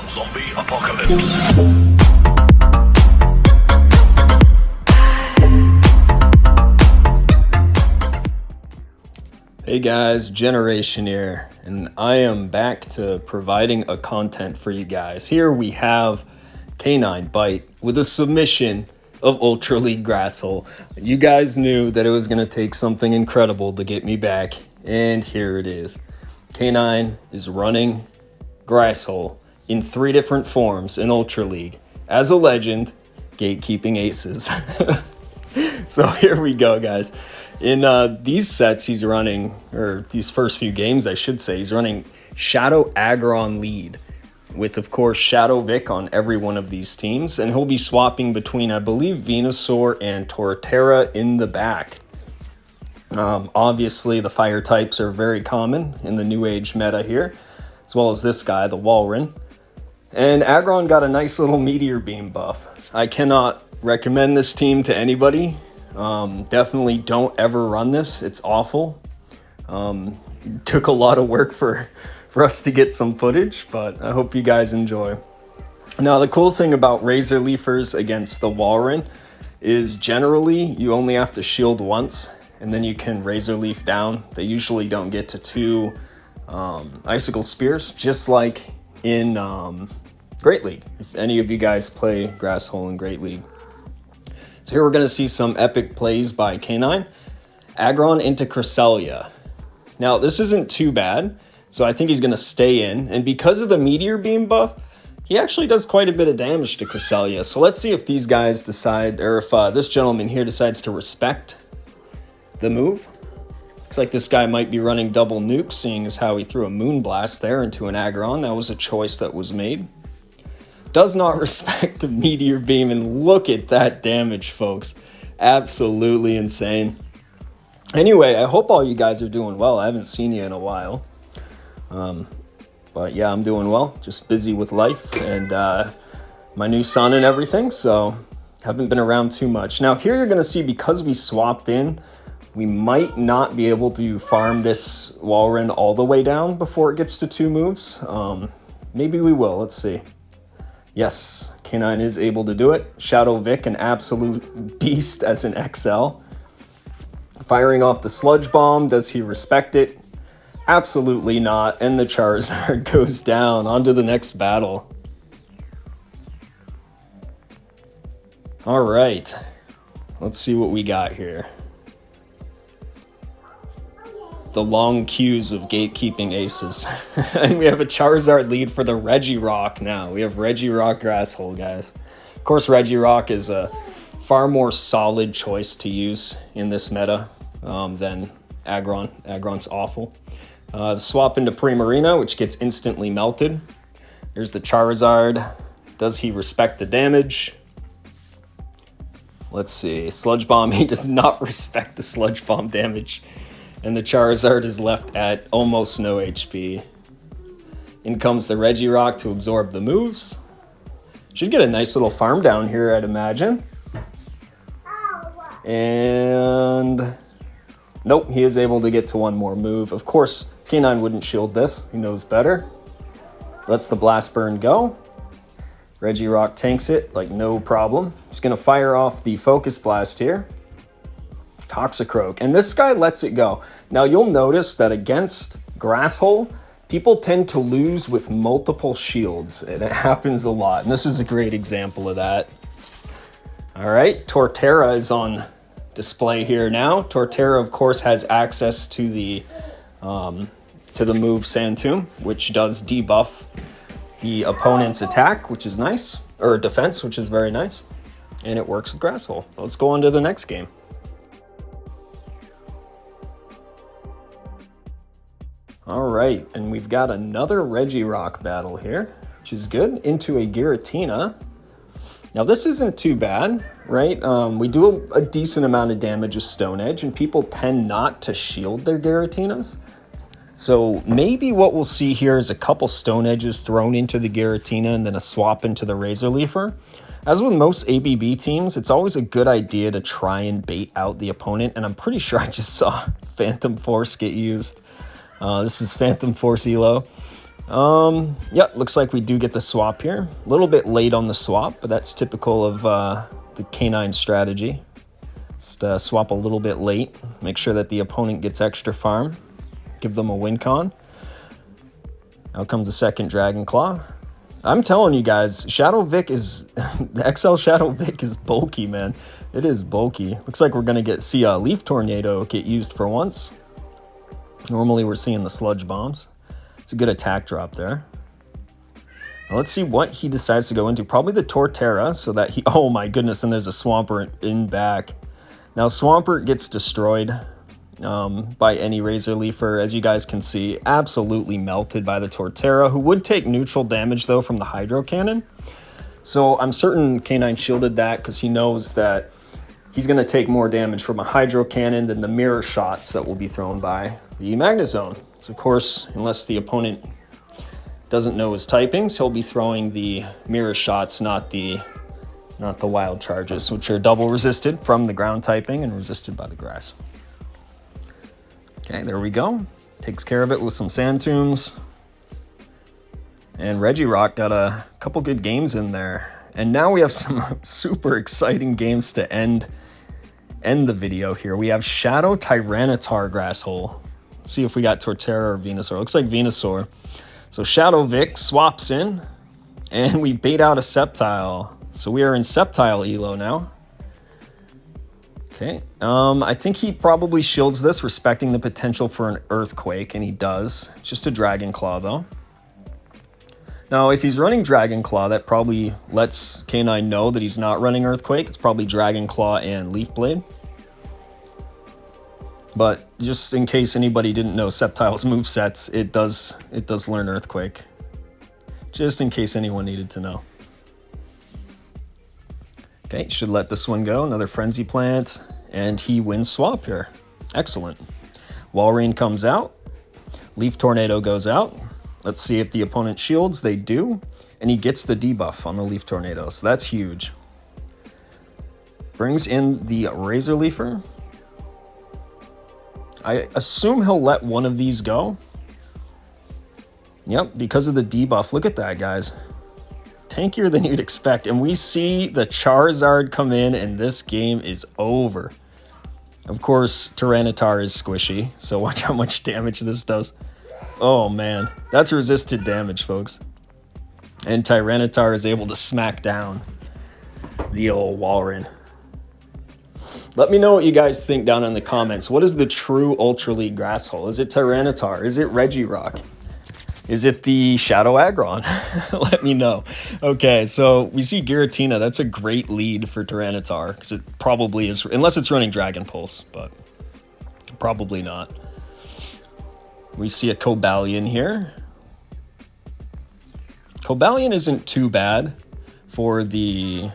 Zombie apocalypse. Hey guys, Generation here, and I am back to providing a content for you guys. Here we have Canine Bite with a submission of Ultra League GRASSHOLE. You guys knew that it was going to take something incredible to get me back, and here it is. Canine is running GRASSHOLE in 3 different forms in Ultra League. As a legend, gatekeeping aces. So here we go, guys. In these sets, he's running, or these first few games, I should say, he's running Shadow Aggron lead with, of course, Shadow Vic on every one of these teams. And he'll be swapping between, I believe, Venusaur and Torterra in the back. Obviously, the fire types are very common in the New Age meta here, as well as this guy, the Walrein. And Aggron got a nice little Meteor Beam buff. I cannot recommend this team to anybody. Definitely don't ever run this. It's awful. Took a lot of work for us to get some footage, but I hope you guys enjoy. Now, the cool thing about Razor Leafers against the Walrein is generally you only have to shield once, and then you can Razor Leaf down. They usually don't get to 2 Icicle Spears, just like in Great League, if any of you guys play GRASSHOLE in Great League. So here we're going to see some epic plays by Canine. Aggron into Cresselia. Now, this isn't too bad, so I think he's going to stay in. And because of the Meteor Beam buff, he actually does quite a bit of damage to Cresselia. So let's see if these guys decide, or if this gentleman here decides to respect the move. Looks like this guy might be running double nuke, seeing as how he threw a Moonblast there into an Aggron. That was a choice that was made. Does not respect the Meteor Beam, and look at that damage, folks. Absolutely insane. Anyway, I hope all you guys are doing well. I haven't seen you in a while. But yeah, I'm doing well. Just busy with life and my new son and everything, so haven't been around too much. Now here you're going to see, because we swapped in, we might not be able to farm this Walrein all the way down before it gets to 2 moves. Maybe we will. Let's see. Yes, Canine is able to do it. Shadow Vic, an absolute beast as an XL. Firing off the Sludge Bomb. Does he respect it? Absolutely not. And the Charizard goes down. On to the next battle. All right. Let's see what we got here. The long queues of gatekeeping aces. And we have a Charizard lead for the Regirock now. We have Regirock GRASSHOLE, guys. Of course, Regirock is a far more solid choice to use in this meta than Aggron. Aggron's awful. The swap into Primarina, which gets instantly melted. Here's the Charizard. Does he respect the damage? Let's see. Sludge Bomb. He does not respect the Sludge Bomb damage. And the Charizard is left at almost no HP. In comes the Regirock to absorb the moves. Should get a nice little farm down here, I'd imagine. And nope, he is able to get to 1 more move. Of course, Canine wouldn't shield this. He knows better. Lets the Blast Burn go. Regirock tanks it like no problem. He's going to fire off the Focus Blast here. Toxicroak, and this guy lets it go. Now you'll notice that against GRASSHOLE, people tend to lose with multiple shields, and it happens a lot, and this is a great example of that. All right, Torterra is on display here now. Torterra, of course, has access to the move Sandtomb, which does debuff the opponent's attack, which is nice, or defense, which is very nice, and it works with GRASSHOLE. Let's go on to the next game. All right, and we've got another Regirock battle here, which is good, into a Giratina. Now this isn't too bad, right? We do a decent amount of damage with Stone Edge, and people tend not to shield their Giratinas. So maybe what we'll see here is a couple Stone Edges thrown into the Giratina and then a swap into the Razor Leafer. As with most ABB teams, it's always a good idea to try and bait out the opponent, and I'm pretty sure I just saw Phantom Force get used. This is Phantom Force Elo. Yeah, looks like we do get the swap here. A little bit late on the swap, but that's typical of the canine strategy. Just swap a little bit late, make sure that the opponent gets extra farm, give them a win con. Out comes the second Dragon Claw. I'm telling you guys, Shadow Vic is, the XL Shadow Vic is bulky, man. It is bulky. Looks like we're going to see a Leaf Tornado get used for once. Normally we're seeing the Sludge Bombs. It's a good attack drop there. Now let's see what he decides to go into. Probably the Torterra, so that he, oh my goodness, and there's a Swampert in back. Now Swampert gets destroyed by any Razor Leafer, as you guys can see, absolutely melted by the Torterra, who would take neutral damage though from the Hydro Cannon. So I'm certain K9 shielded that because he knows that he's going to take more damage from a Hydro Cannon than the mirror shots that will be thrown by the Magnezone. So of course, unless the opponent doesn't know his typings, he'll be throwing the mirror shots, not the wild charges, which are double resisted from the ground typing and resisted by the grass. Okay, there we go. Takes care of it with some Sand Tunes. And Regirock got a couple good games in there. And now we have some super exciting games to end the video here. We have Shadow Tyranitar Grasshole. Let's see if we got Torterra or Venusaur. Looks like Venusaur. So Shadow Vic swaps in, and we bait out a Sceptile. So we are in Sceptile Elo now. Okay, I think he probably shields this, respecting the potential for an Earthquake, and he does. It's just a Dragon Claw, though. Now, if he's running Dragon Claw, that probably lets K9 know that he's not running Earthquake. It's probably Dragon Claw and Leaf Blade. But just in case anybody didn't know Sceptile's movesets, it does learn Earthquake. Just in case anyone needed to know. Okay, should let this one go. Another Frenzy Plant, and he wins swap here. Excellent. Walrein comes out. Leaf Tornado goes out. Let's see if the opponent shields. They do. And he gets the debuff on the Leaf Tornado, so that's huge. Brings in the Razor Leafer. I assume he'll let one of these go. Yep, because of the debuff. Look at that, guys. Tankier than you'd expect, and we see the Charizard come in, and this game is over. Of course, Tyranitar is squishy, so watch how much damage this does. Oh man, that's resisted damage, folks. And Tyranitar is able to smack down the old Walrein. Let me know what you guys think down in the comments. What is the true Ultra League Grasshole? Is it Tyranitar? Is it Regirock? Is it the Shadow Aggron? Let me know. Okay, so we see Giratina. That's a great lead for Tyranitar, because it probably is, unless it's running Dragon Pulse, but probably not. We see a Cobalion here. Cobalion isn't too bad for the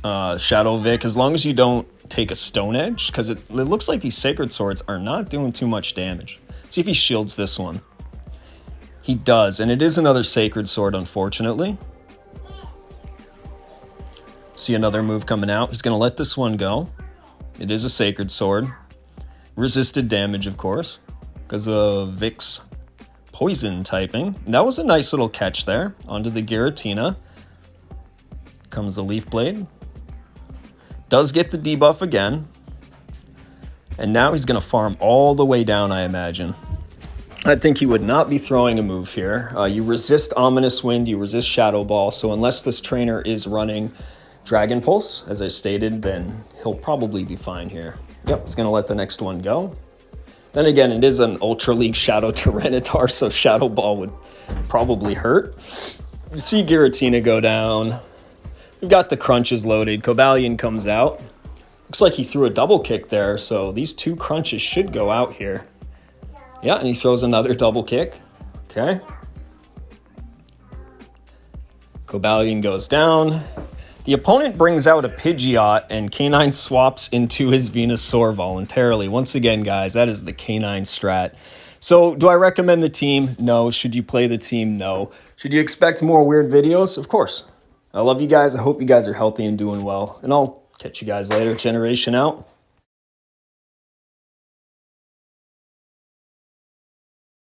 Shadow Vic, as long as you don't take a Stone Edge, because it looks like these Sacred Swords are not doing too much damage. Let's see if he shields this one. He does, and it is another Sacred Sword, unfortunately. See another move coming out. He's going to let this one go. It is a Sacred Sword. Resisted damage, of course, because of Vic's poison typing. And that was a nice little catch there. Onto the Giratina. Comes the Leaf Blade. Does get the debuff again. And now he's going to farm all the way down, I imagine. I think he would not be throwing a move here. You resist Ominous Wind, you resist Shadow Ball, so unless this trainer is running Dragon Pulse, as I stated, then he'll probably be fine here. Yep, he's going to let the next one go. Then again, it is an Ultra League Shadow Tyranitar, so Shadow Ball would probably hurt. You see Giratina go down. We've got the crunches loaded. Cobalion comes out. Looks like he threw a double kick there, so these two crunches should go out here. Yeah, and he throws another double kick. Okay. Cobalion goes down. The opponent brings out a Pidgeot, and K9 swaps into his Venusaur voluntarily. Once again, guys, that is the K9 strat. So, do I recommend the team? No. Should you play the team? No. Should you expect more weird videos? Of course. I love you guys. I hope you guys are healthy and doing well. And I'll catch you guys later. Generation out.